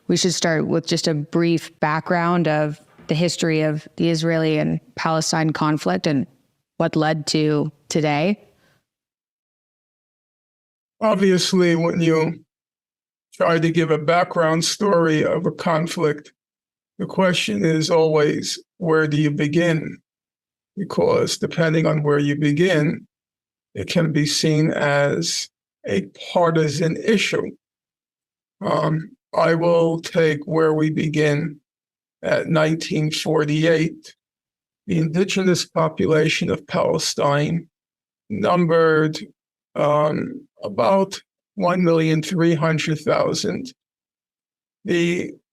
we should start with just a brief background of the history of the Israeli and Palestine conflict and what led to today. Obviously, when you try to give a background story of a conflict, the question is always, where do you begin? Because depending on where you begin, it can be seen as a partisan issue. I will take where we begin at 1948. The indigenous population of Palestine numbered about 1,300,000.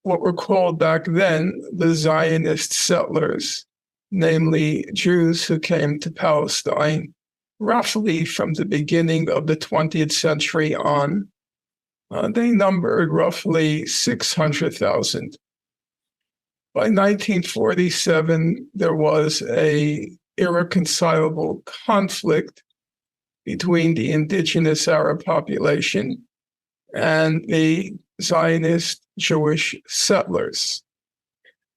What were called back then the Zionist settlers, namely Jews who came to Palestine roughly from the beginning of the 20th century on. They numbered roughly 600,000. By 1947, there was an irreconcilable conflict between the indigenous Arab population and the Zionist Jewish settlers.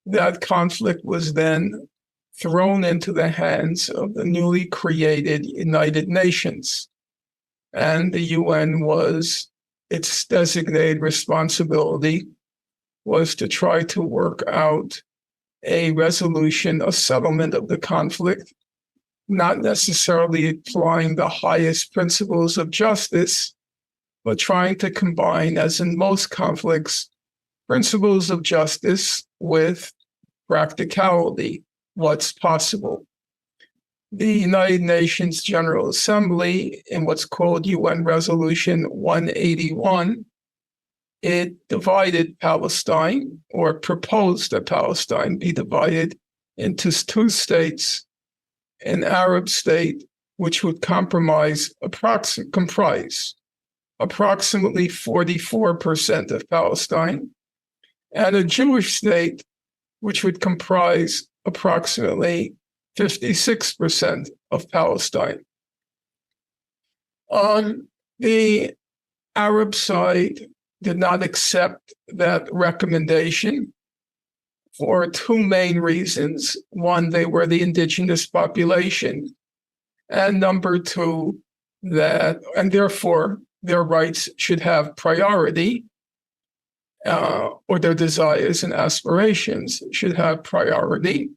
That conflict was then thrown into the hands of the newly created United Nations, and the UN its designated responsibility was to try to work out a resolution, a settlement of the conflict, not necessarily applying the highest principles of justice, but trying to combine, as in most conflicts, principles of justice with practicality, what's possible. The United Nations General Assembly, in what's called UN Resolution 181, it divided Palestine, or proposed that Palestine be divided into two states, an Arab state, which would comprise approximately 44% of Palestine, and a Jewish state, which would comprise approximately 56% of Palestine. On the Arab side, did not accept that recommendation for two main reasons. One, they were the indigenous population, and number two, and therefore their rights should have priority, or their desires and aspirations should have priority.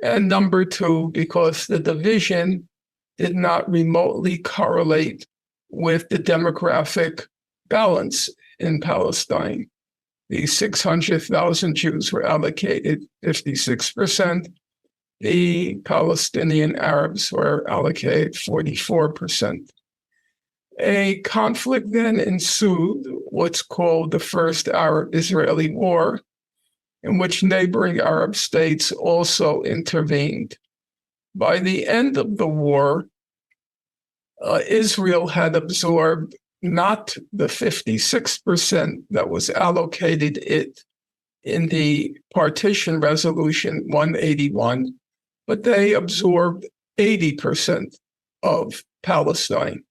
And number two, because the division did not remotely correlate with the demographic balance in Palestine. The 600,000 Jews were allocated 56%. The Palestinian Arabs were allocated 44%. A conflict then ensued, what's called the First Arab-Israeli War, in which neighboring Arab states also intervened. By the end of the war, Israel had absorbed not the 56% that was allocated it in the partition resolution 181, but they absorbed 80% of Palestine.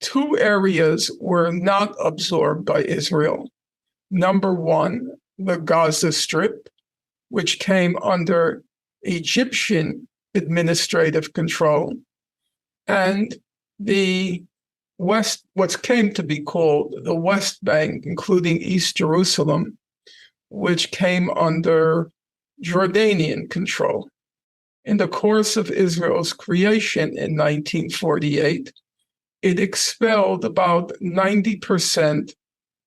Two areas were not absorbed by Israel. Number one, the Gaza Strip, which came under Egyptian administrative control, and the West, what came to be called the West Bank, including East Jerusalem, which came under Jordanian control. In the course of Israel's creation in 1948, it expelled about 90%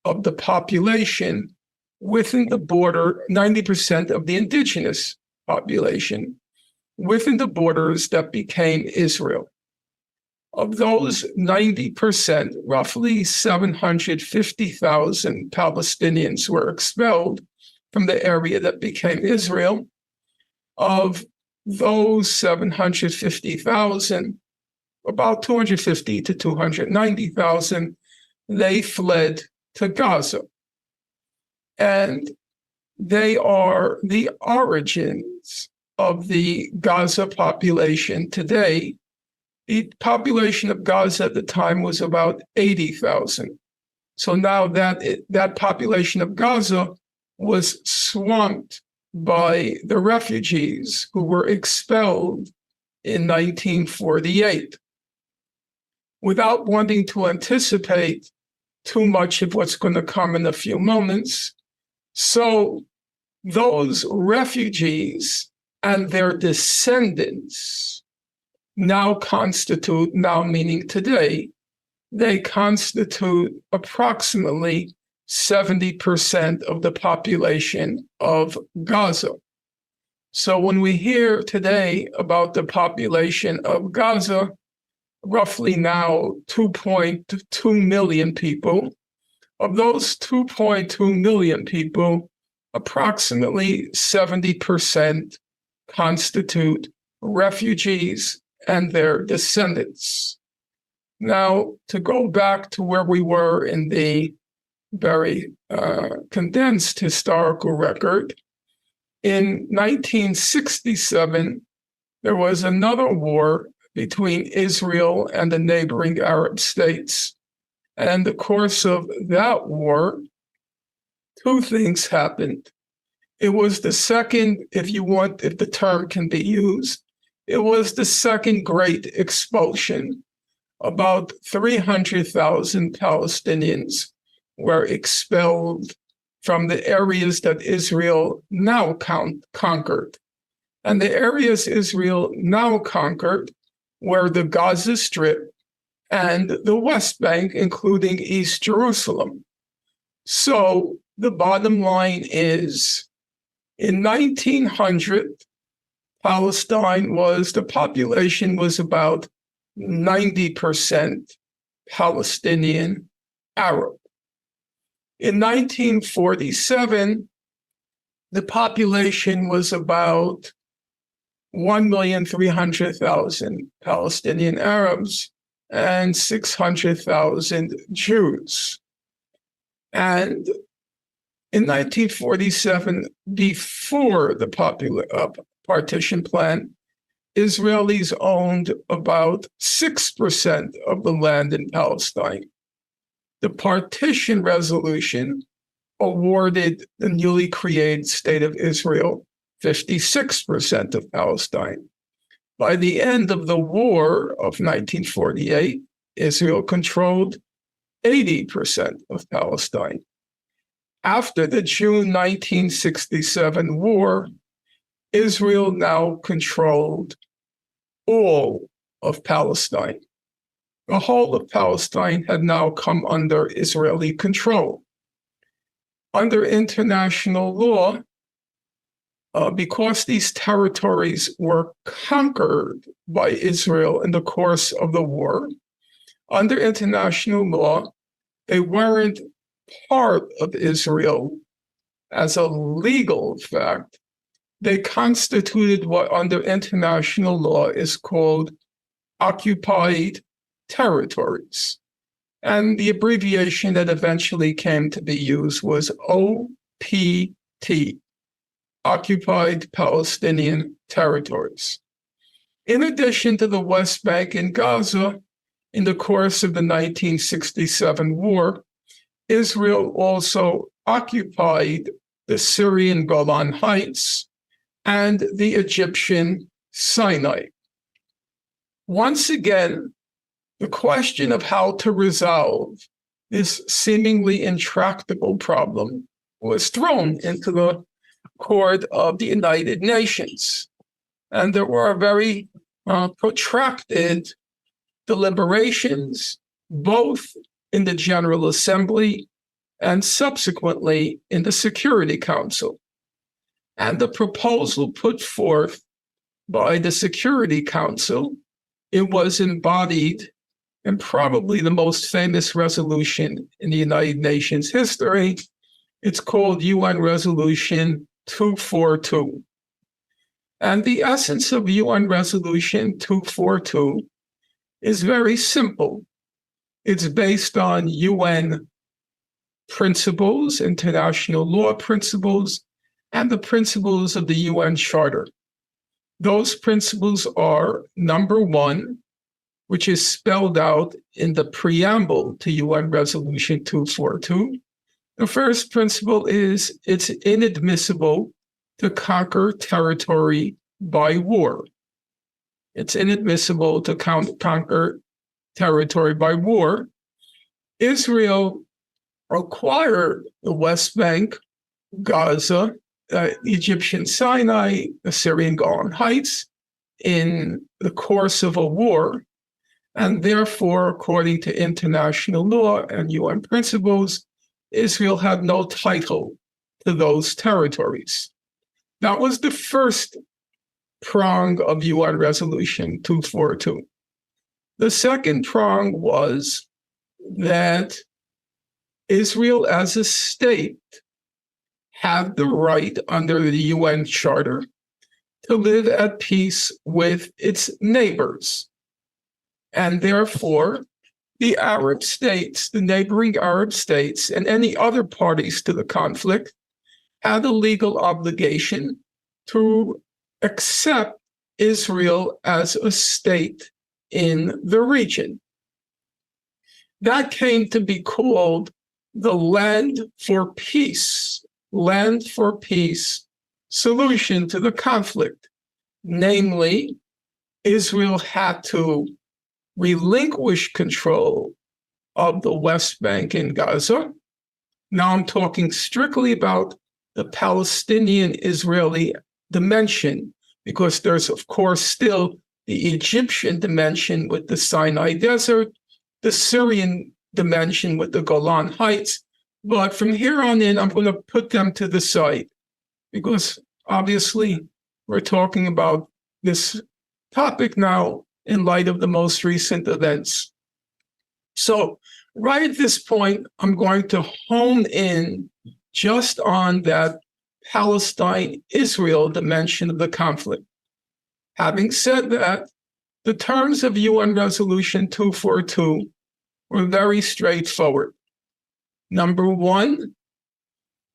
of the population within the border, 90% of the indigenous population within the borders that became Israel. Of those 90%, roughly 750,000 Palestinians were expelled from the area that became Israel. Of those 750,000, about 250 to 290,000, they fled to Gaza. And they are the origins of the Gaza population today. The population of Gaza at the time was about 80,000. So now that population of Gaza was swamped by the refugees who were expelled in 1948. Without wanting to anticipate too much of what's going to come in a few moments, so those refugees and their descendants now meaning today, they constitute approximately 70% of the population of Gaza. So when we hear today about the population of Gaza, roughly now 2.2 million people, of those 2.2 million people, approximately 70% constitute refugees and their descendants. Now, to go back to where we were in the very condensed historical record, in 1967, there was another war between Israel and the neighboring Arab states. And in the course of that war, two things happened. It was the second, if the term can be used, it was the second great expulsion. About 300,000 Palestinians were expelled from the areas that Israel now conquered. And the areas Israel now conquered were the Gaza Strip and the West Bank, including East Jerusalem. So the bottom line is, in 1900, the population was about 90% Palestinian Arab. In 1947, the population was about 1,300,000 Palestinian Arabs and 600,000 Jews. And in 1947, before the partition plan, Israelis owned about 6% of the land in Palestine. The partition resolution awarded the newly created state of Israel 56% of Palestine. By the end of the war of 1948, Israel controlled 80% of Palestine. After the June 1967 war, Israel now controlled all of Palestine. The whole of Palestine had now come under Israeli control. Under international law, because these territories were conquered by Israel in the course of the war, under international law, they weren't part of Israel as a legal fact. They constituted what under international law is called occupied territories. And the abbreviation that eventually came to be used was OPT, Occupied Palestinian Territories. In addition to the West Bank and Gaza, in the course of the 1967 war, Israel also occupied the Syrian Golan Heights and the Egyptian Sinai. Once again, the question of how to resolve this seemingly intractable problem was thrown into the court of the United Nations. And there were very protracted deliberations, both in the General Assembly and subsequently in the Security Council. And the proposal put forth by the Security Council, it was embodied in probably the most famous resolution in the United Nations history. It's called UN Resolution 242. And the essence of UN Resolution 242 is very simple. It's based on UN principles, international law principles, and the principles of the UN Charter. Those principles are, number one, which is spelled out in the preamble to UN Resolution 242. The first principle is it's inadmissible to conquer territory by war. It's inadmissible to conquer territory by war. Israel acquired the West Bank, Gaza, the Egyptian Sinai, the Syrian Golan Heights in the course of a war. And therefore, according to international law and UN principles, Israel had no title to those territories. That was the first prong of UN Resolution 242. The second prong was that Israel as a state had the right under the UN Charter to live at peace with its neighbors. And therefore, the Arab states, the neighboring Arab states, and any other parties to the conflict had a legal obligation to accept Israel as a state in the region. That came to be called the land for peace solution to the conflict. Namely, Israel had to relinquish control of the West Bank and Gaza. Now I'm talking strictly about the Palestinian-Israeli dimension, because there's, of course, still the Egyptian dimension with the Sinai Desert, the Syrian dimension with the Golan Heights. But from here on in, I'm going to put them to the side, because obviously we're talking about this topic now in light of the most recent events. So right at this point, I'm going to hone in just on that Palestine-Israel dimension of the conflict. Having said that, the terms of UN Resolution 242 were very straightforward. Number one,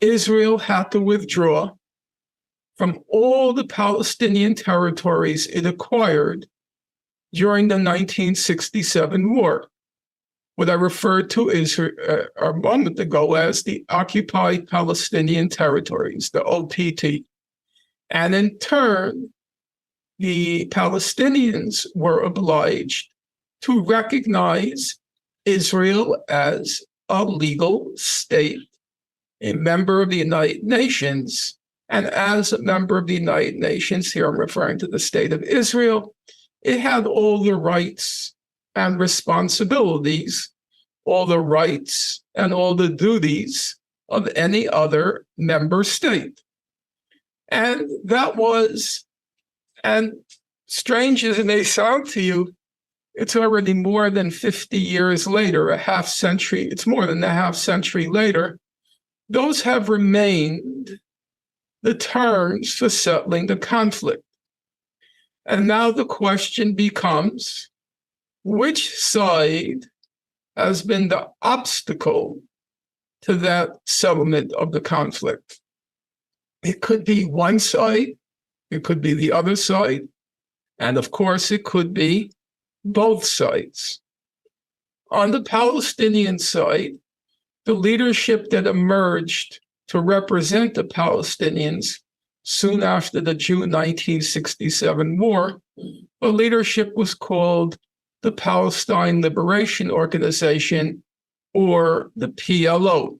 Israel had to withdraw from all the Palestinian territories it acquired during the 1967 war, what I referred to a moment ago as the Occupied Palestinian Territories, the OPT. And in turn, the Palestinians were obliged to recognize Israel as a legal state, a member of the United Nations. And as a member of the United Nations, here I'm referring to the state of Israel, it had all the rights and responsibilities, all the rights and all the duties of any other member state. And that was, and strange as it may sound to you, it's already more than 50 years later, a half century, it's more than a half century later, those have remained the terms for settling the conflict. And now the question becomes, which side has been the obstacle to that settlement of the conflict? It could be one side, it could be the other side, and of course it could be both sides. On the Palestinian side, the leadership that emerged to represent the Palestinians soon after the June 1967 war, the leadership was called the Palestine Liberation Organization, or the PLO.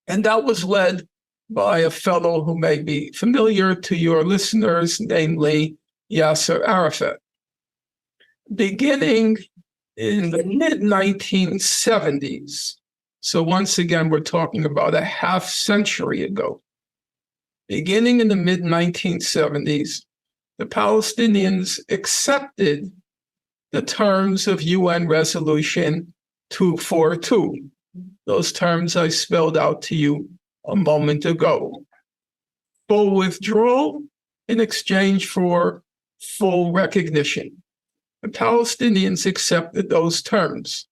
And that was led by a fellow who may be familiar to your listeners, namely Yasser Arafat. Beginning in the mid-1970s, so once again, we're talking about a half century ago, beginning in the mid-1970s, the Palestinians accepted the terms of UN Resolution 242. Those terms I spelled out to you a moment ago. Full withdrawal in exchange for full recognition. The Palestinians accepted those terms.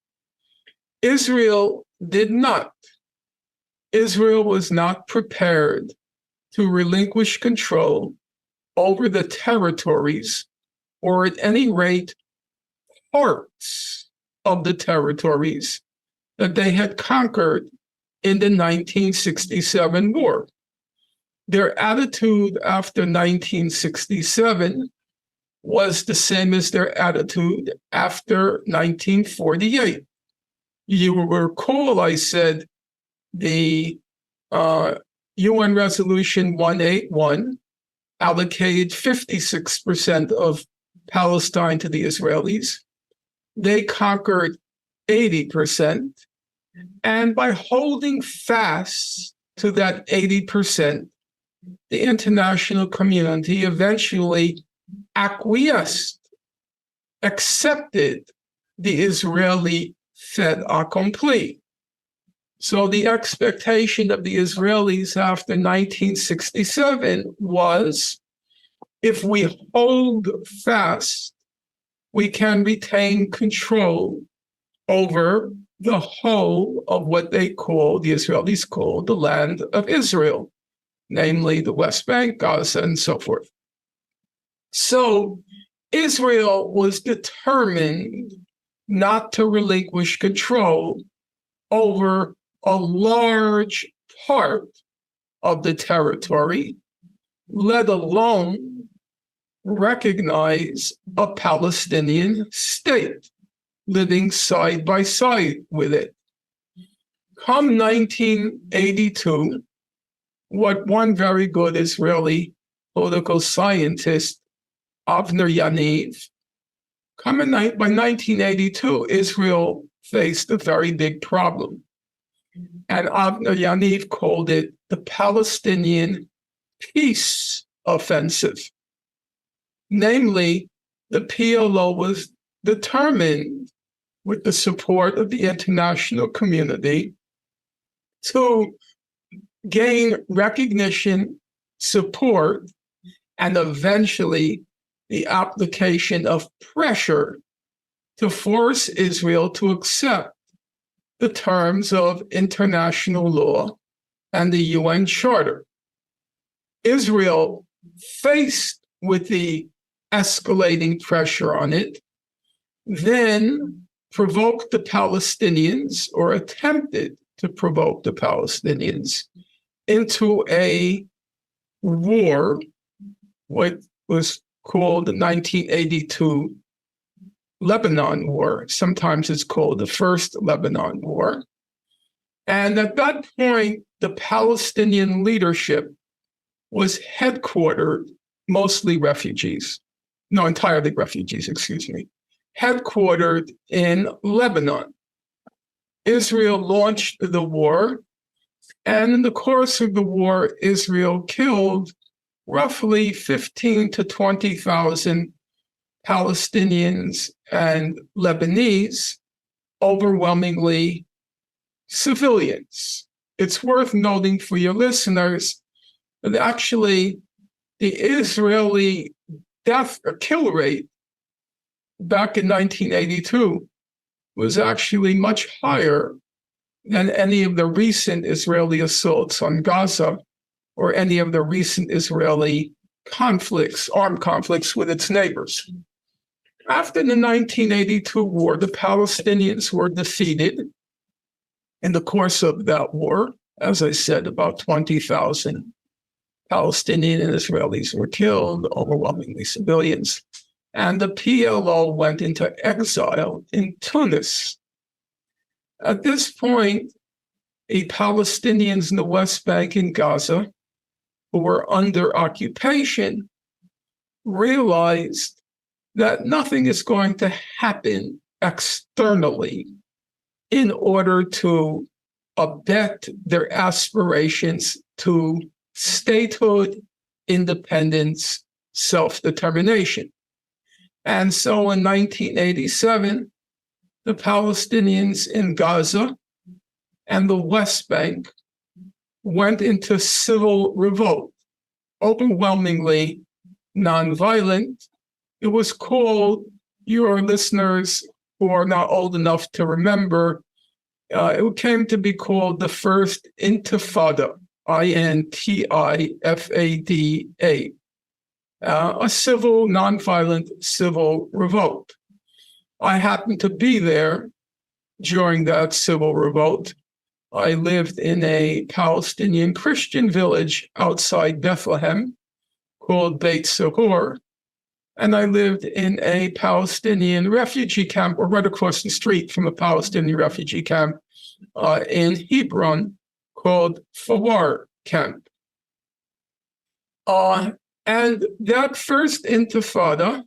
Israel did not. Israel was not prepared to relinquish control over the territories, or at any rate, parts of the territories that they had conquered in the 1967 war. Their attitude after 1967 was the same as their attitude after 1948. You will recall I said the UN Resolution 181 allocated 56% of Palestine to the Israelis. They conquered 80%. And by holding fast to that 80%, the international community eventually acquiesced, accepted the Israeli fait accompli. So the expectation of the Israelis after 1967 was, if we hold fast, we can retain control over the whole of what the Israelis call the land of Israel, namely the West Bank, Gaza, and so forth. So Israel was determined not to relinquish control over a large part of the territory, let alone recognize a Palestinian state living side by side with it. Come 1982, what one very good Israeli political scientist, Avner Yaniv, by 1982, Israel faced a very big problem. And Avner Yaniv called it the Palestinian peace offensive. Namely, the PLO was determined, with the support of the international community, to gain recognition, support, and eventually the application of pressure to force Israel to accept the terms of international law and the UN Charter. Israel, faced with the escalating pressure on it, then provoked the Palestinians, or attempted to provoke the Palestinians, into a war, what was called the 1982 Lebanon War. Sometimes it's called the First Lebanon War. And at that point, the Palestinian leadership was headquartered, entirely refugees, headquartered in Lebanon. Israel launched the war, and in the course of the war, Israel killed roughly 15 to 20,000 Palestinians and Lebanese, overwhelmingly civilians. It's worth noting for your listeners that actually the Israeli death or kill rate back in 1982 was actually much higher than any of the recent Israeli assaults on Gaza or any of the recent Israeli armed conflicts with its neighbors. After the 1982 war, the Palestinians were defeated. In the course of that war, as I said, about 20,000 Palestinian and Israelis were killed, overwhelmingly civilians. And the PLO went into exile in Tunis. At this point, the Palestinians in the West Bank and Gaza, who were under occupation, realized that nothing is going to happen externally in order to abet their aspirations to statehood, independence, self-determination. And so in 1987, the Palestinians in Gaza and the West Bank went into civil revolt, overwhelmingly nonviolent. It was called, your listeners who are not old enough to remember, it came to be called the First Intifada, Intifada, a civil, nonviolent civil revolt. I happened to be there during that civil revolt. I lived in a Palestinian Christian village outside Bethlehem called Beit Sahur, and I lived in a Palestinian refugee camp, or right across the street from a Palestinian refugee camp in Hebron called Fawar Camp. And that first intifada,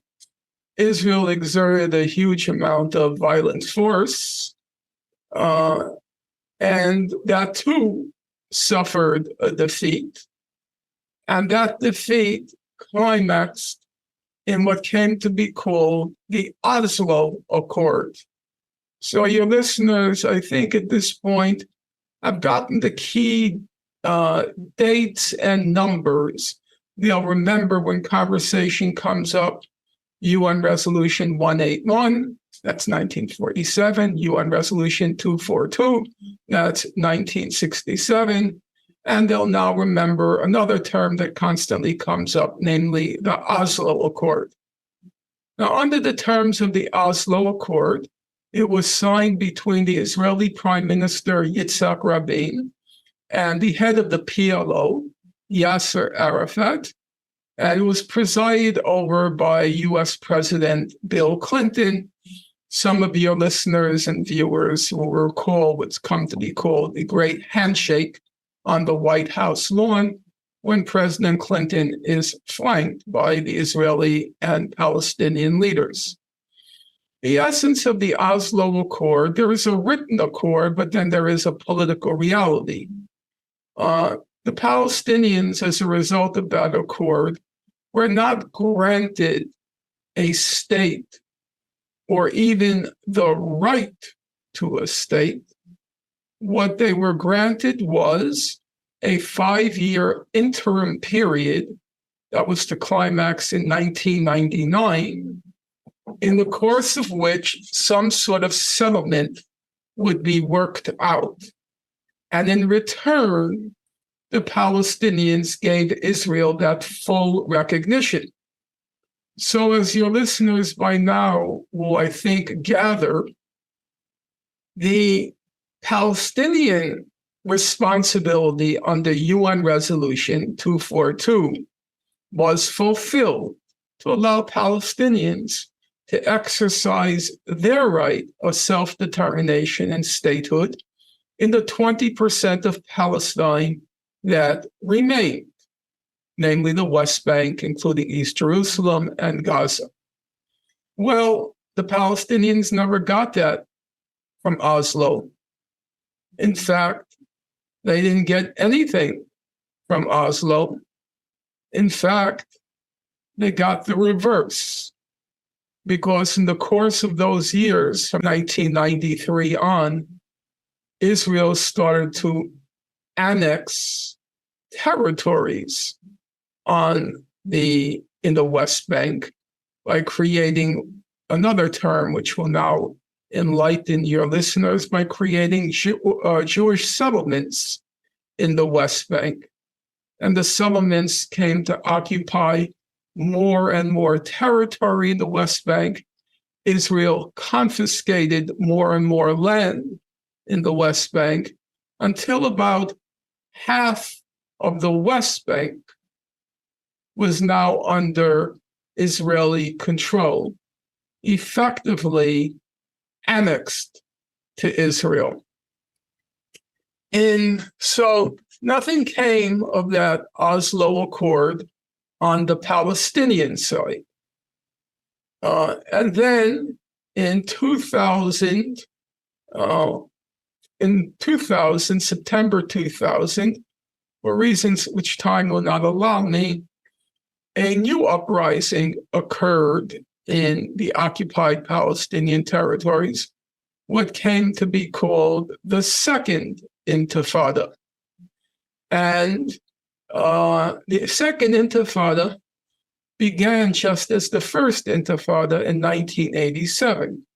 Israel exerted a huge amount of violent force, and that too suffered a defeat. And that defeat climaxed in what came to be called the Oslo Accord. So your listeners, I think at this point, have gotten the key dates and numbers. They'll remember when conversation comes up, UN Resolution 181, that's 1947, UN Resolution 242, that's 1967, and they'll now remember another term that constantly comes up, namely the Oslo Accord. Now, under the terms of the Oslo Accord, it was signed between the Israeli Prime Minister Yitzhak Rabin and the head of the PLO, Yasser Arafat, and it was presided over by U.S. President Bill Clinton. Some of your listeners and viewers will recall what's come to be called the Great Handshake on the White House lawn, when President Clinton is flanked by the Israeli and Palestinian leaders. The essence of the Oslo Accord, there is a written accord, but then there is a political reality. The Palestinians, as a result of that accord, were not granted a state or even the right to a state. What they were granted was a 5-year interim period that was to climax in 1999, in the course of which some sort of settlement would be worked out. And in return, the Palestinians gave Israel that full recognition. So as your listeners by now will, I think, gather, the Palestinian responsibility under UN Resolution 242 was fulfilled to allow Palestinians to exercise their right of self-determination and statehood in the 20% of Palestine that remained, namely the West Bank, including East Jerusalem and Gaza. Well, the Palestinians never got that from Oslo. In fact, they didn't get anything from Oslo. In fact, they got the reverse, because in the course of those years, from 1993 on, Israel started to annex territories in the West Bank by creating another term, which will now enlighten your listeners, by creating Jewish settlements in the West Bank. And the settlements came to occupy more and more territory in the West Bank. Israel confiscated more and more land in the West Bank until about half of the West Bank was now under Israeli control, effectively annexed to Israel. And so nothing came of that Oslo Accord on the Palestinian side. And then in 2000, September 2000, for reasons which time will not allow me, a new uprising occurred in the occupied Palestinian territories, what came to be called the Second Intifada. And the Second Intifada began just as the First Intifada in 1987.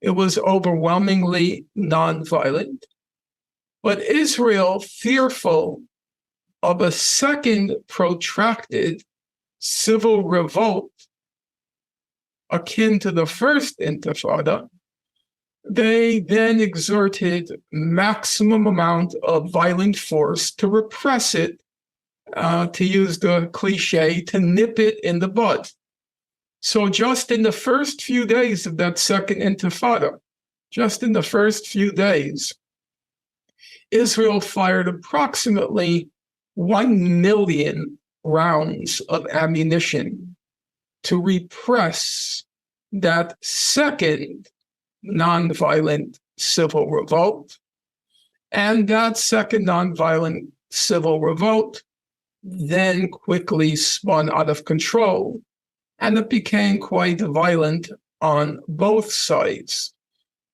It was overwhelmingly nonviolent, but Israel, fearful of a second protracted civil revolt, akin to the first Intifada, they then exerted maximum amount of violent force to repress it, to use the cliche, to nip it in the bud. So just in the first few days of that second Intifada, just in the first few days, Israel fired approximately 1 million rounds of ammunition to repress that second nonviolent civil revolt. And that second nonviolent civil revolt then quickly spun out of control, and it became quite violent on both sides.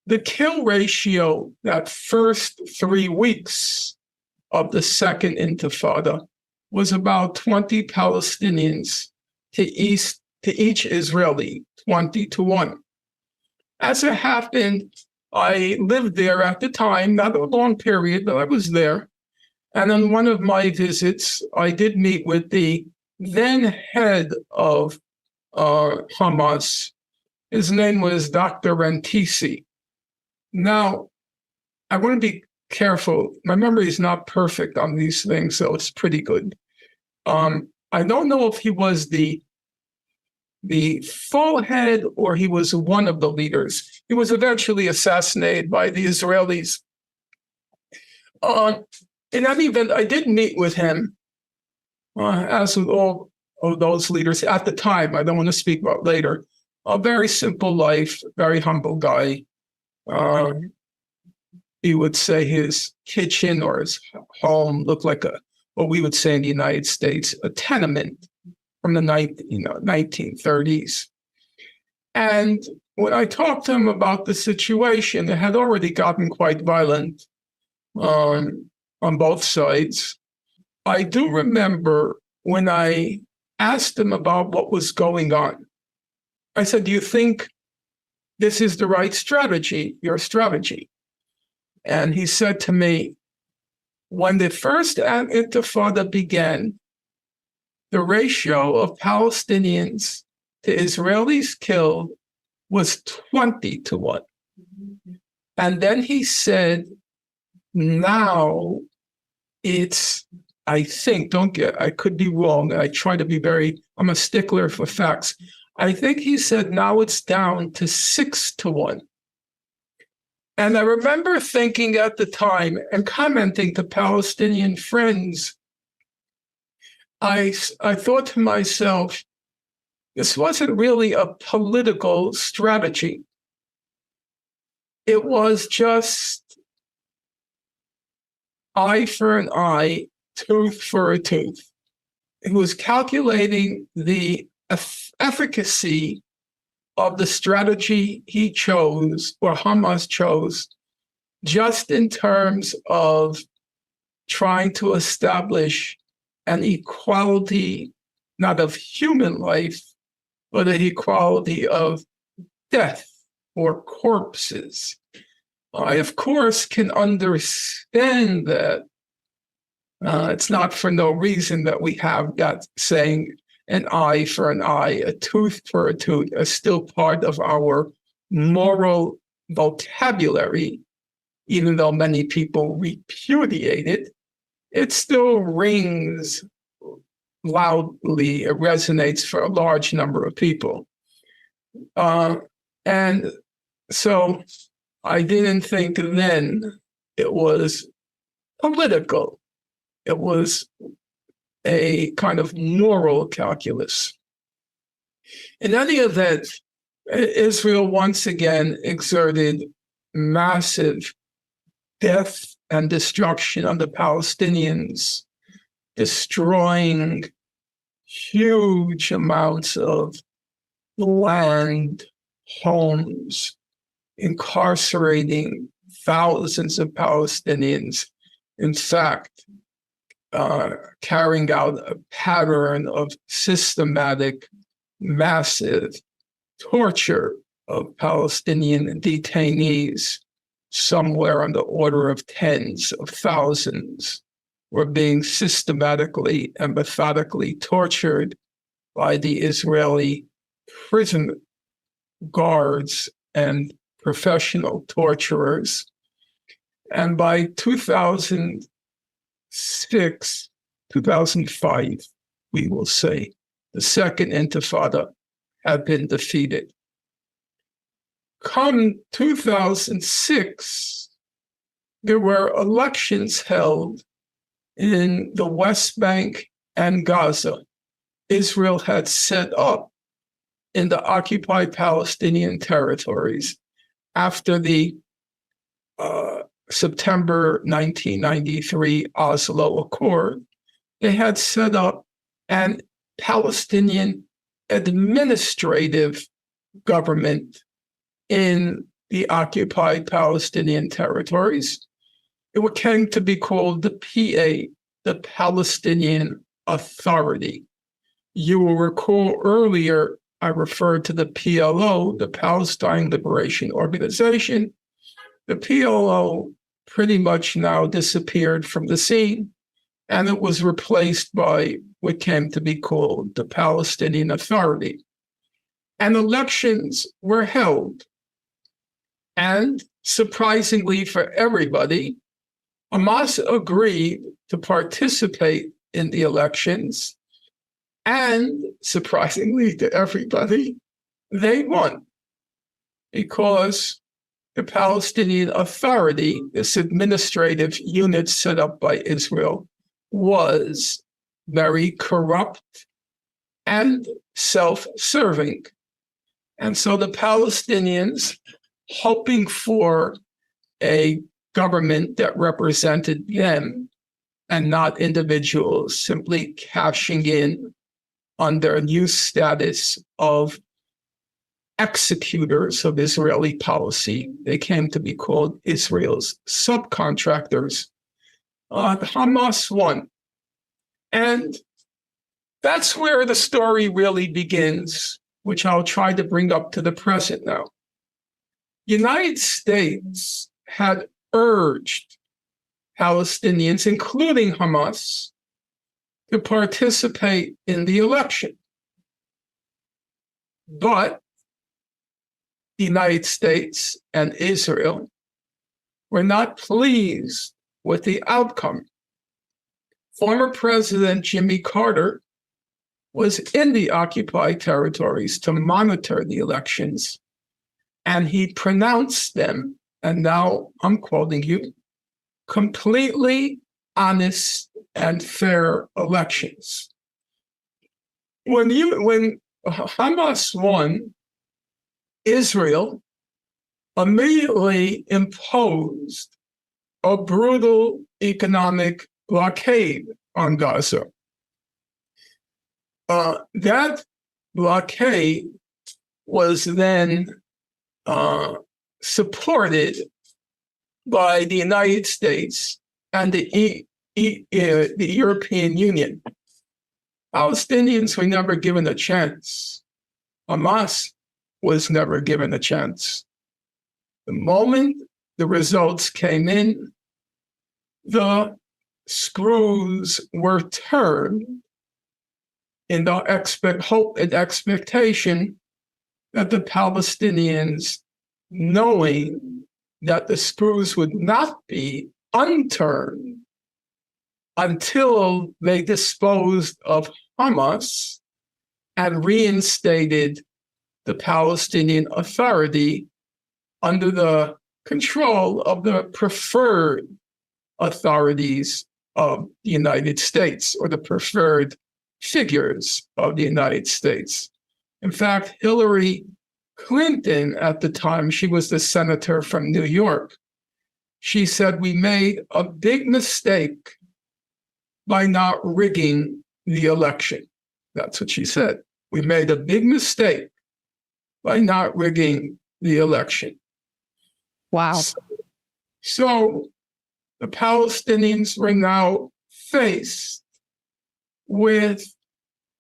The kill ratio that first 3 weeks of the second Intifada was about 20 Palestinians to each Israeli, 20-1. As it happened, I lived there at the time, not a long period, but I was there. And on one of my visits, I did meet with the then head of Hamas. His name was Dr. Rantisi. Now, I want to be careful. My memory is not perfect on these things, so it's pretty good. I don't know if he was the full head or he was one of the leaders. He was eventually assassinated by the Israelis. In any event, I did meet with him, as with all of those leaders at the time. I don't want to speak about later. A very simple life, very humble guy. He would say his kitchen or his home looked like what we would say in the United States, a tenement from the 1930s. And when I talked to him about the situation, it had already gotten quite violent on both sides. I do remember when I asked him about what was going on. I said, "Do you think this is the right strategy, your strategy?" And he said to me, when the first Intifada began, the ratio of Palestinians to Israelis killed was 20-1. And then he said, now it's, I think, I could be wrong. I try to be I'm a stickler for facts. I think he said now it's down to 6-1. And I remember thinking at the time and commenting to Palestinian friends, I thought to myself, this wasn't really a political strategy. It was just eye for an eye, tooth for a tooth. It was calculating the efficacy of the strategy he chose, or Hamas chose, just in terms of trying to establish an equality, not of human life, but an equality of death or corpses. I, of course, can understand that it's not for no reason that we have that saying, an eye for an eye, a tooth for a tooth, is still part of our moral vocabulary. Even though many people repudiate it, it still rings loudly, it resonates for a large number of people. And so I didn't think then it was political. It was a kind of moral calculus. In any event, Israel once again exerted massive death and destruction on the Palestinians, destroying huge amounts of land, homes, incarcerating thousands of Palestinians. In fact, carrying out a pattern of systematic, massive torture of Palestinian detainees. Somewhere on the order of tens of thousands were being systematically and methodically tortured by the Israeli prison guards and professional torturers. And by 2006, 2005, we will say, the Second Intifada had been defeated. Come 2006, there were elections held in the West Bank and Gaza. Israel had set up in the occupied Palestinian territories after the September 1993 Oslo Accord. They had set up an Palestinian administrative government in the occupied Palestinian territories. It came to be called the PA, the Palestinian Authority. You will recall earlier I referred to the PLO, the Palestine Liberation Organization. The PLO pretty much now disappeared from the scene, and it was replaced by what came to be called the Palestinian Authority. And elections were held. And surprisingly for everybody, Hamas agreed to participate in the elections. And surprisingly to everybody, they won, because the Palestinian Authority, this administrative unit set up by Israel, was very corrupt and self-serving. And so the Palestinians, hoping for a government that represented them and not individuals, simply cashing in on their new status of executors of Israeli policy. They came to be called Israel's subcontractors. Hamas won. And that's where the story really begins, which I'll try to bring up to the present now. United States had urged Palestinians, including Hamas, to participate in the election. But the United States and Israel were not pleased with the outcome. Former President Jimmy Carter was in the occupied territories to monitor the elections, and he pronounced them, and now I'm quoting you, completely honest and fair elections. When Hamas won, Israel immediately imposed a brutal economic blockade on Gaza. That blockade was then supported by the United States and the European Union. Palestinians were never given a chance. Hamas was never given a chance. The moment the results came in, the screws were turned in the hope and expectation that the Palestinians, knowing that the screws would not be unturned until they disposed of Hamas and reinstated the Palestinian Authority under the control of the preferred authorities of the United States, or the preferred figures of the United States. In fact, Hillary Clinton, at the time, she was the senator from New York, she said, "We made a big mistake by not rigging the election." That's what she said. "We made a big mistake by not rigging the election." Wow. So the Palestinians were now faced with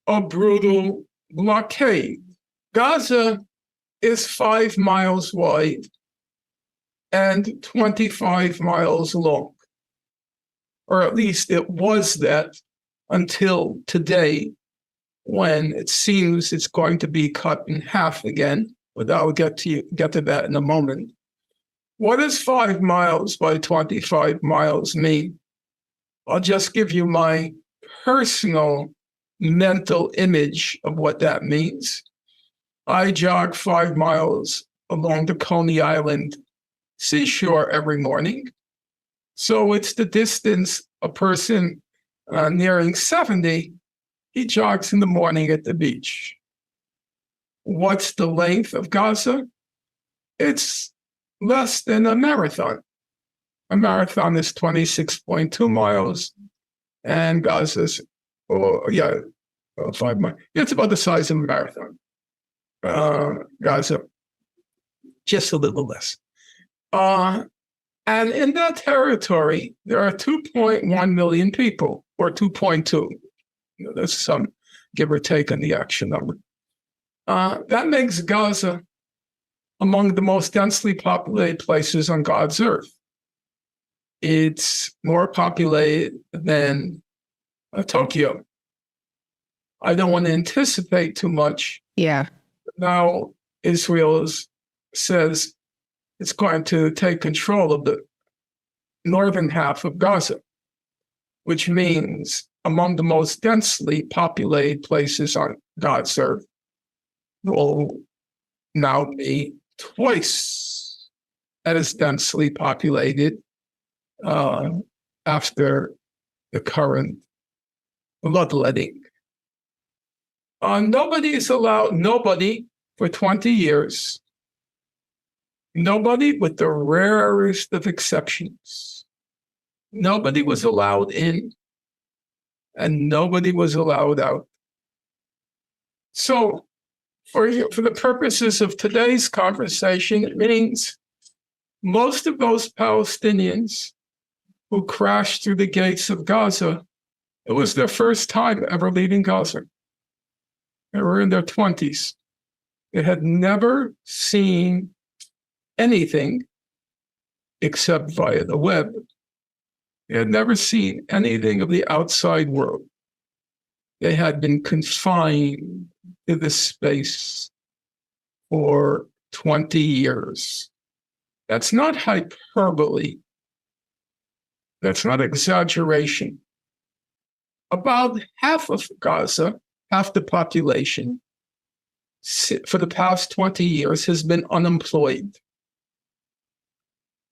a brutal blockade. Gaza is 5 miles wide and 25 miles long, or at least it was that until today, when it seems it's going to be cut in half again. but I'll get to that in a moment. What does 5 miles by 25 miles mean? I'll just give you my personal mental image of what that means. I jog 5 miles along the Coney Island seashore every morning. So it's the distance a person nearing 70, he jogs in the morning at the beach. What's the length of Gaza? It's less than a marathon. A marathon is 26.2 miles, and Gaza's, 5 miles. It's about the size of a marathon. Gaza, just a little less. And in that territory, there are 2.1 million people, or 2.2. There's some give or take on the actual number. That makes Gaza among the most densely populated places on God's earth. It's more populated than Tokyo. I don't want to anticipate too much. Yeah. Now, Israel says it's going to take control of the northern half of Gaza, which means among the most densely populated places on God's earth will now be twice as densely populated after the current bloodletting. Nobody for 20 years, nobody with the rarest of exceptions, nobody was allowed in and nobody was allowed out. So for the purposes of today's conversation, it means most of those Palestinians who crashed through the gates of Gaza, it was their first time ever leaving Gaza. They were in their 20s. They had never seen anything except via the web. They had never seen anything of the outside world. They had been confined to this space for 20 years. That's not hyperbole. That's not exaggeration. About half of Gaza, half the population, for the past 20 years has been unemployed.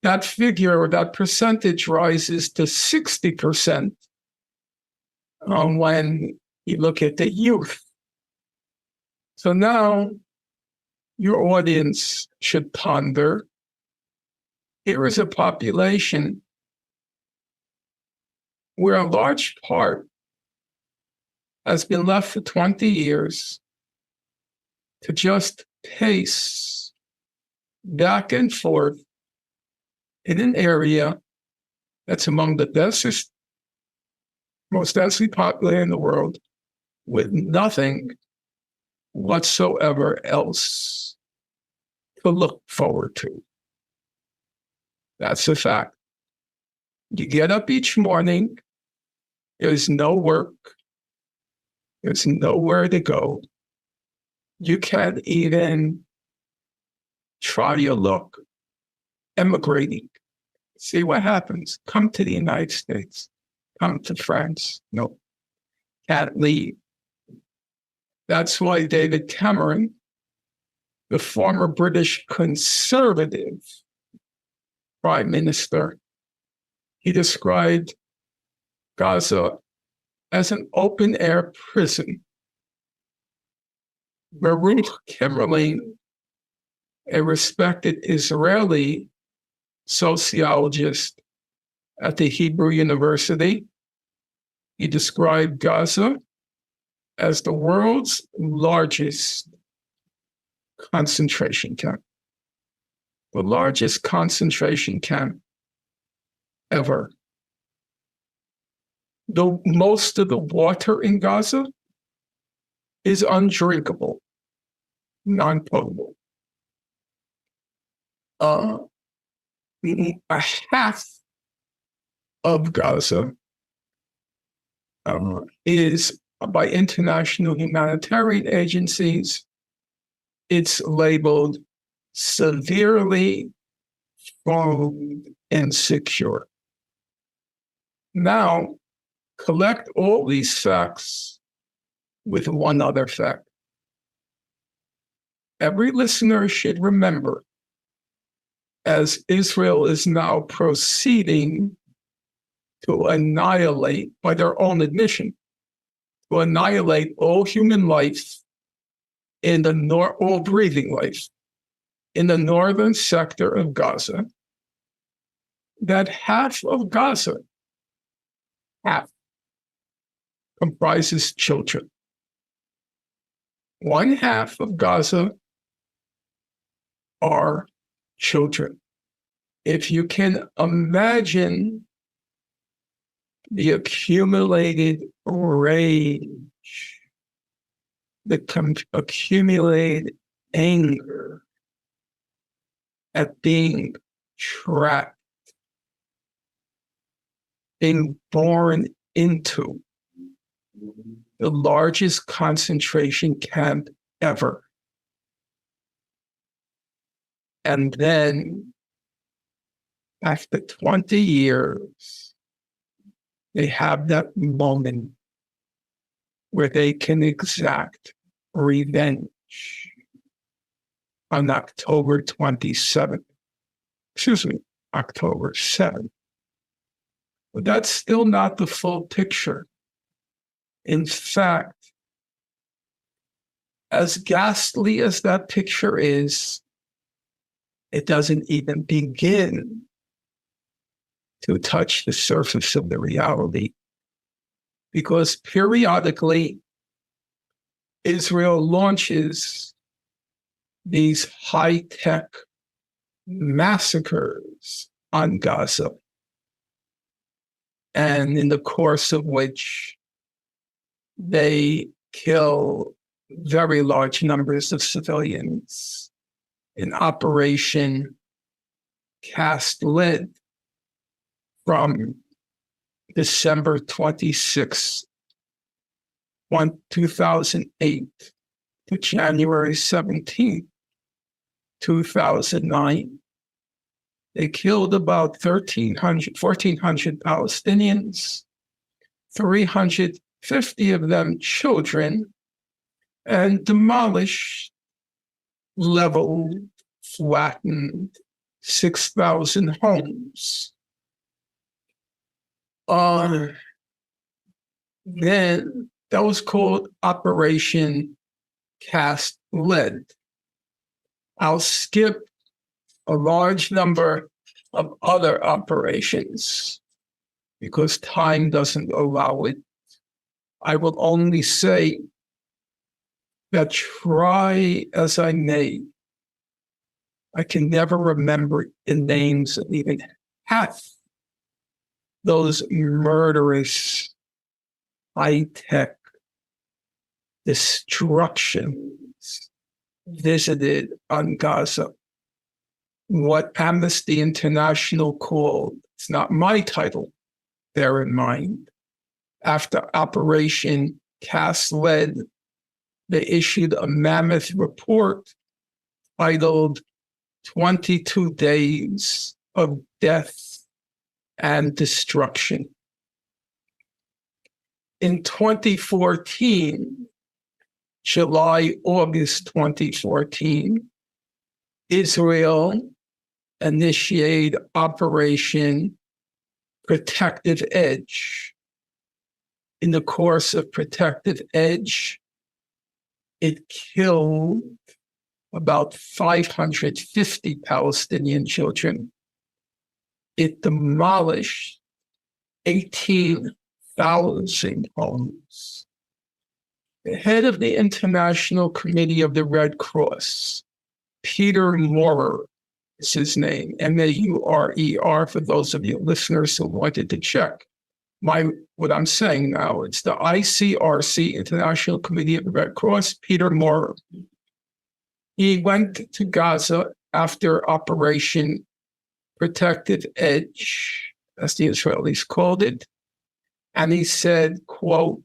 That figure, or that percentage, rises to 60% when you look at the youth. So now your audience should ponder, here is a population where a large part has been left for 20 years to just pace back and forth in an area that's among the densest, most densely populated in the world, with nothing whatsoever else to look forward to. That's a fact. You get up each morning, there's no work, there's nowhere to go. You can't even try your luck emigrating. See what happens. Come to the United States. Come to France. No, can't leave. That's why David Cameron, the former British Conservative Prime Minister, he described Gaza as an open-air prison. Baruch Kimmerling, a respected Israeli sociologist at the Hebrew University, he described Gaza as the world's largest concentration camp. The largest concentration camp ever. Though most of the water in Gaza is undrinkable, non-potable. A half of Gaza is, by international humanitarian agencies, it's labeled severely bombed and secure. Now, collect all these facts with one other fact. Every listener should remember, as Israel is now proceeding to annihilate, by their own admission, to annihilate all human life in the all breathing life in the northern sector of Gaza, that half of Gaza, half, comprises children. One half of Gaza are children. If you can imagine the accumulated rage, the accumulated anger at being trapped, being born into the largest concentration camp ever. And then, after 20 years, they have that moment where they can exact revenge on October 27th. October 7th. But that's still not the full picture. In fact, as ghastly as that picture is, it doesn't even begin to touch the surface of the reality, because periodically Israel launches these high-tech massacres on Gaza, and in the course of which they kill very large numbers of civilians. In Operation Cast Lead from December 26, 2008 to January 17, 2009, they killed about 1,400 Palestinians, 350 of them children, and demolished, leveled, flattened 6,000 homes. Then that was called Operation Cast Lead. I'll skip a large number of other operations because time doesn't allow it. I will only say that, try as I may, I can never remember the names of even half those murderous, high-tech destructions visited on Gaza. What Amnesty International called, it's not my title, bear in mind, after Operation Cast Lead, they issued a mammoth report titled 22 Days of Death and Destruction. In 2014, August 2014, Israel initiated Operation Protective Edge. In the course of Protective Edge, it killed about 550 Palestinian children. It demolished 18,000 homes. The head of the International Committee of the Red Cross, Peter Maurer is his name, Maurer, for those of you listeners who wanted to check what I'm saying now. It's the ICRC, International Committee of the Red Cross, Peter Maurer. He went to Gaza after Operation Protective Edge, as the Israelis called it, and he said, quote,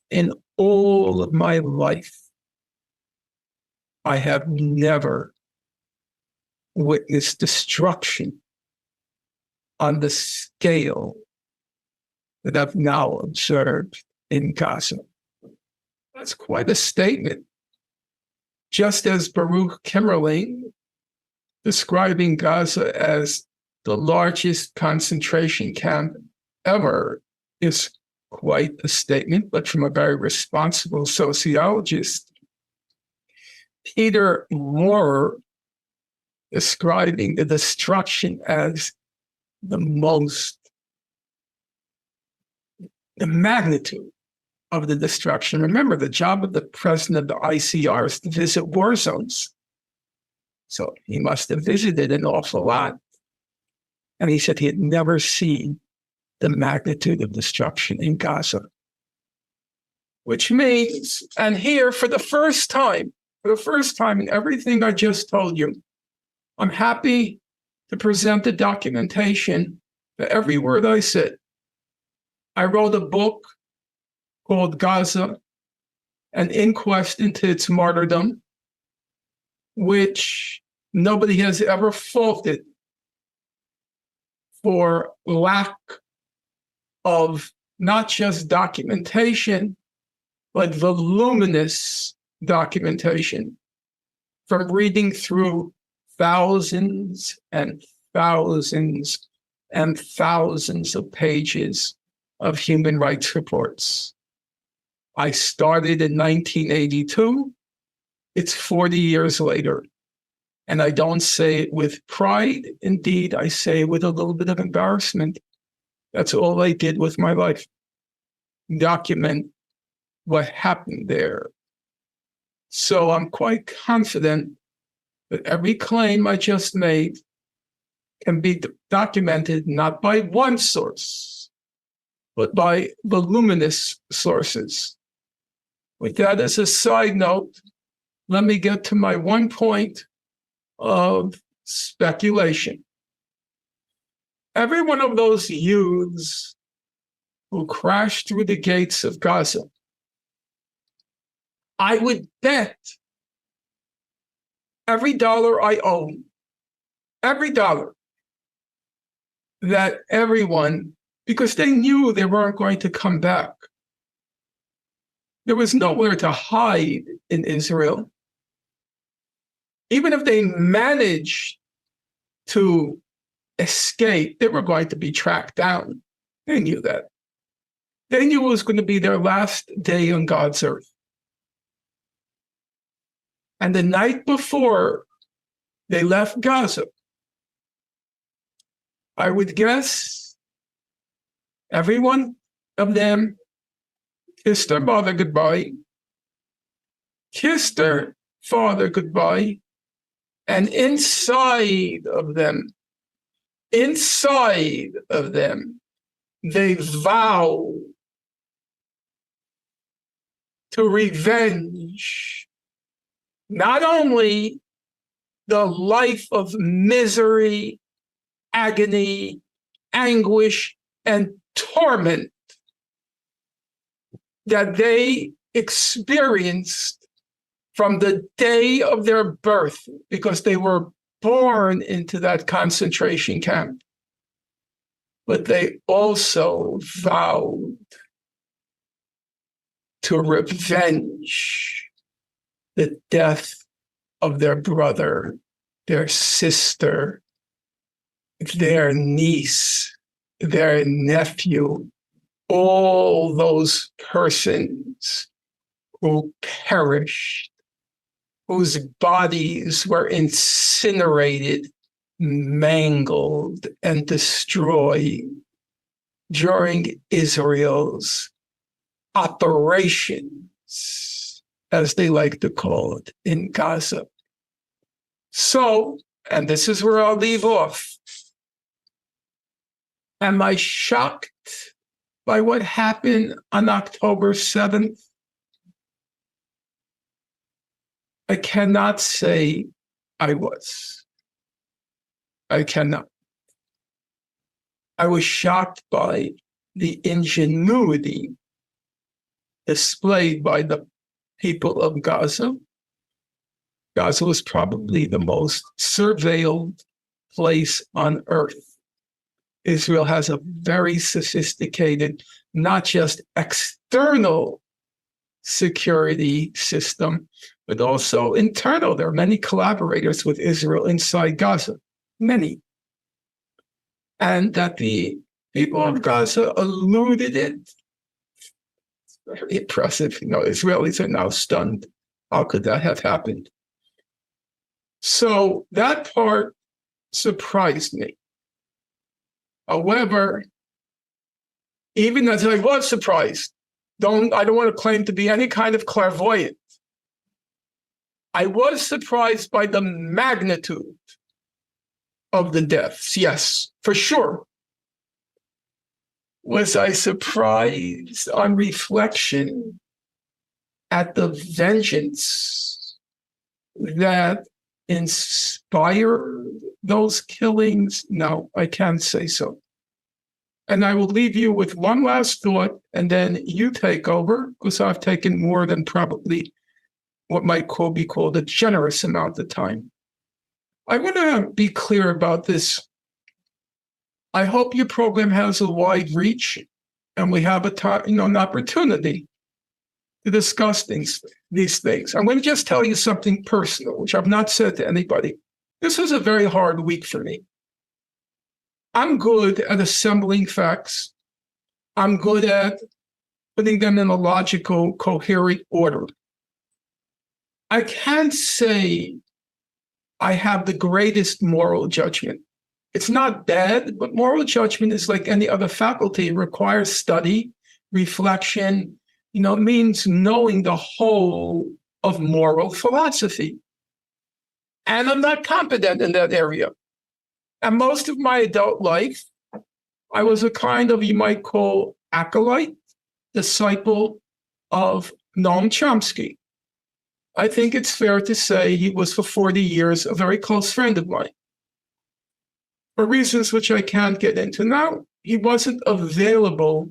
"In all of my life, I have never witnessed destruction on the scale that I've now observed in Gaza. That's quite a statement. Just as Baruch Kimmerling, describing Gaza as the largest concentration camp ever, is quite a statement, but from a very responsible sociologist. Peter Moore, describing the destruction as the magnitude of the destruction. Remember, the job of the president of the ICR is to visit war zones. So he must have visited an awful lot. And he said he had never seen the magnitude of destruction in Gaza. Which means, and here for the first time in everything I just told you, I'm happy to present the documentation for every word I said. I wrote a book called Gaza, An Inquest into Its Martyrdom, which nobody has ever faulted for lack of not just documentation, but voluminous documentation from reading through thousands and thousands and thousands of pages of human rights reports. I started in 1982. It's 40 years later. And I don't say it with pride. Indeed, I say it with a little bit of embarrassment. That's all I did with my life. Document what happened there. So I'm quite confident that every claim I just made can be documented not by one source, but by voluminous sources. With that as a side note, let me get to my one point of speculation. Every one of those youths who crashed through the gates of Gaza, I would bet every dollar I own, every dollar, that everyone, because they knew they weren't going to come back. There was nowhere to hide in Israel. Even if they managed to escape, they were going to be tracked down. They knew that. They knew it was going to be their last day on God's earth. And the night before they left Gaza, I would guess every one of them kissed their mother goodbye, kissed their father goodbye, and inside of them, they vow to revenge not only the life of misery, agony, anguish, and torment that they experienced from the day of their birth, because they were born into that concentration camp, but they also vowed to revenge the death of their brother, their sister, their niece, their nephew, all those persons who perished, whose bodies were incinerated, mangled, and destroyed during Israel's operations, as they like to call it, in Gaza. So, and this is where I'll leave off. Am I shocked by what happened on October 7th? I cannot say I was. I cannot. I was shocked by the ingenuity displayed by the people of Gaza, Gaza was probably the most surveilled place on earth. Israel has a very sophisticated, not just external security system, but also internal. There are many collaborators with Israel inside Gaza, many. And that the people of Gaza eluded it. It's very impressive. Israelis are now stunned. How could that have happened? So that part surprised me. However, even as I was surprised, I don't want to claim to be any kind of clairvoyant. I was surprised by the magnitude of the deaths. Yes, for sure. Was I surprised on reflection at the vengeance that inspired those killings? No, I can't say so. And I will leave you with one last thought, and then you take over, because I've taken more than probably what might be called a generous amount of time. I want to be clear about this. I hope your program has a wide reach, and we have an opportunity to discuss these things. I'm going to just tell you something personal, which I've not said to anybody. This was a very hard week for me. I'm good at assembling facts. I'm good at putting them in a logical, coherent order. I can't say I have the greatest moral judgment. It's not bad, but moral judgment is like any other faculty. It requires study, reflection, means knowing the whole of moral philosophy. And I'm not competent in that area. And most of my adult life, I was a kind of, you might call, acolyte, disciple of Noam Chomsky. I think it's fair to say he was for 40 years a very close friend of mine. For reasons which I can't get into now, he wasn't available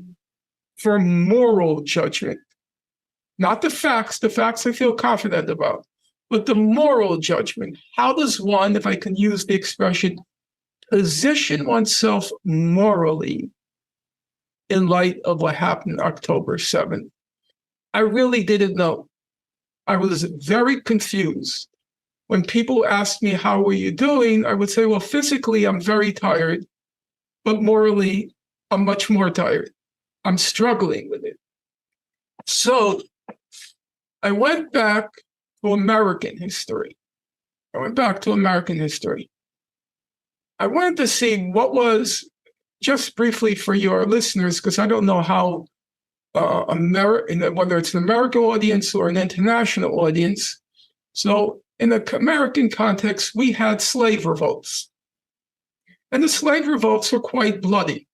for moral judgment. Not the facts I feel confident about, but the moral judgment. How does one, if I can use the expression, position oneself morally in light of what happened October 7th? I really didn't know. I was very confused. When people asked me, how are you doing? I would say, well, physically, I'm very tired, but morally, I'm much more tired. I'm struggling with it. So I went back to American history. I wanted to see what was, just briefly for your listeners, because I don't know how whether it's an American audience or an international audience. So in the American context, we had slave revolts. And the slave revolts were quite bloody.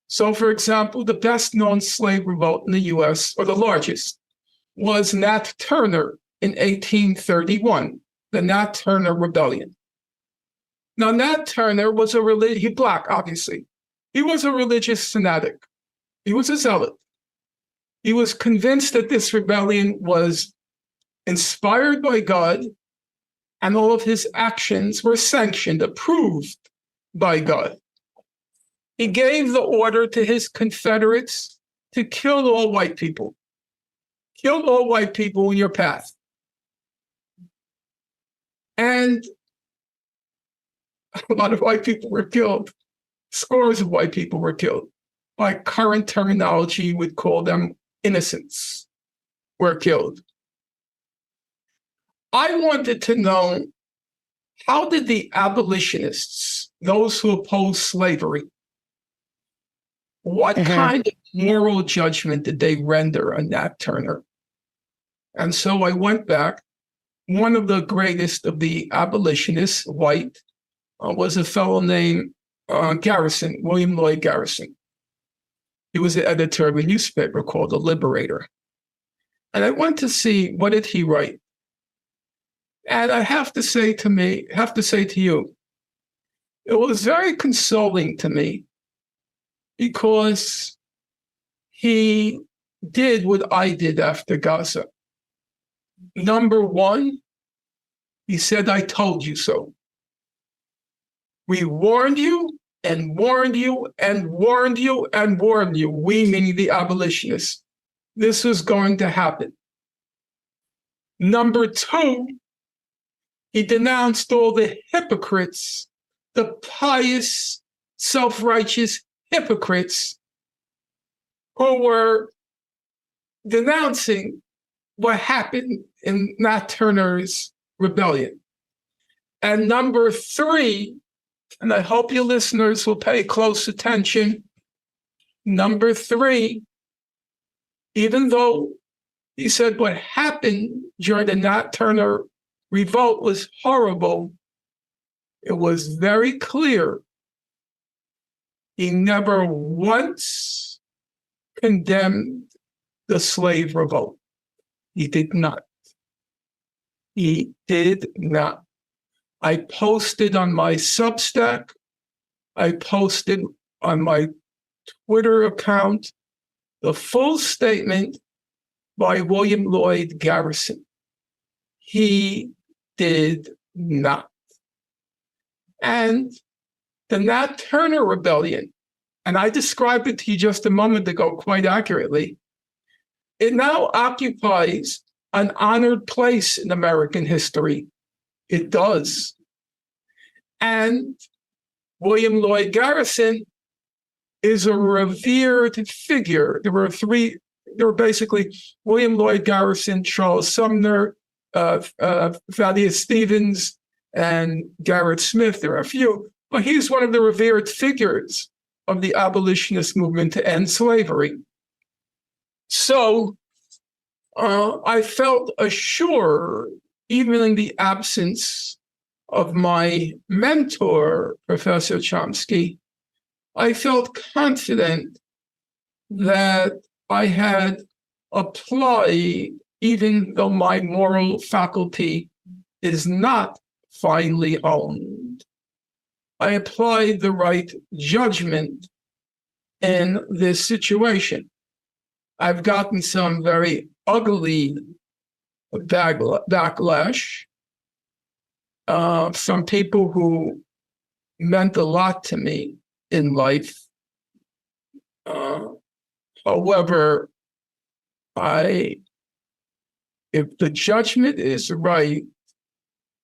So, for example, the best-known slave revolt in the U.S., or the largest, was Nat Turner in 1831, the Nat Turner Rebellion. Now, Nat Turner was he's black, obviously. He was a religious fanatic. He was a zealot. He was convinced that this rebellion was inspired by God, and all of his actions were sanctioned, approved by God. He gave the order to his Confederates to kill all white people. Kill all white people in your path. And a lot of white people were killed. Scores of white people were killed. By current terminology, we'd call them innocents, were killed. I wanted to know, how did the abolitionists, those who opposed slavery, what kind of moral judgment did they render on Nat Turner? And so I went back. One of the greatest of the abolitionists, white, was a fellow named Garrison, William Lloyd Garrison. He was the editor of a newspaper called The Liberator. And I went to see, what did he write? And I have to say to you, it was very consoling to me, because he did what I did after Gaza. Number one, He said, I told you so. We warned you and warned you and warned you and warned you, we meaning the abolitionists. This was going to happen. Number two, he denounced all the hypocrites, the pious, self-righteous hypocrites who were denouncing what happened in Nat Turner's rebellion. And number three, and I hope your listeners will pay close attention, number three, even though he said what happened during the Nat Turner revolt was horrible, it was very clear he never once condemned the slave revolt. He did not. He did not. I posted on my Substack, I posted on my Twitter account the full statement by William Lloyd Garrison. He did not. And the Nat Turner Rebellion, and I described it to you just a moment ago quite accurately, it now occupies an honored place in American history. It does. And William Lloyd Garrison is a revered figure. There were basically William Lloyd Garrison, Charles Sumner, Thaddeus Stevens, and Garrett Smith. There are a few, but he's one of the revered figures of the abolitionist movement to end slavery. So I felt assured, even in the absence of my mentor, Professor Chomsky, I felt confident that I had applied, even though my moral faculty is not finely honed, I applied the right judgment in this situation. I've gotten some very ugly backlash from people who meant a lot to me in life. However, if the judgment is right,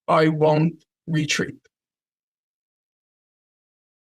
I won't retreat.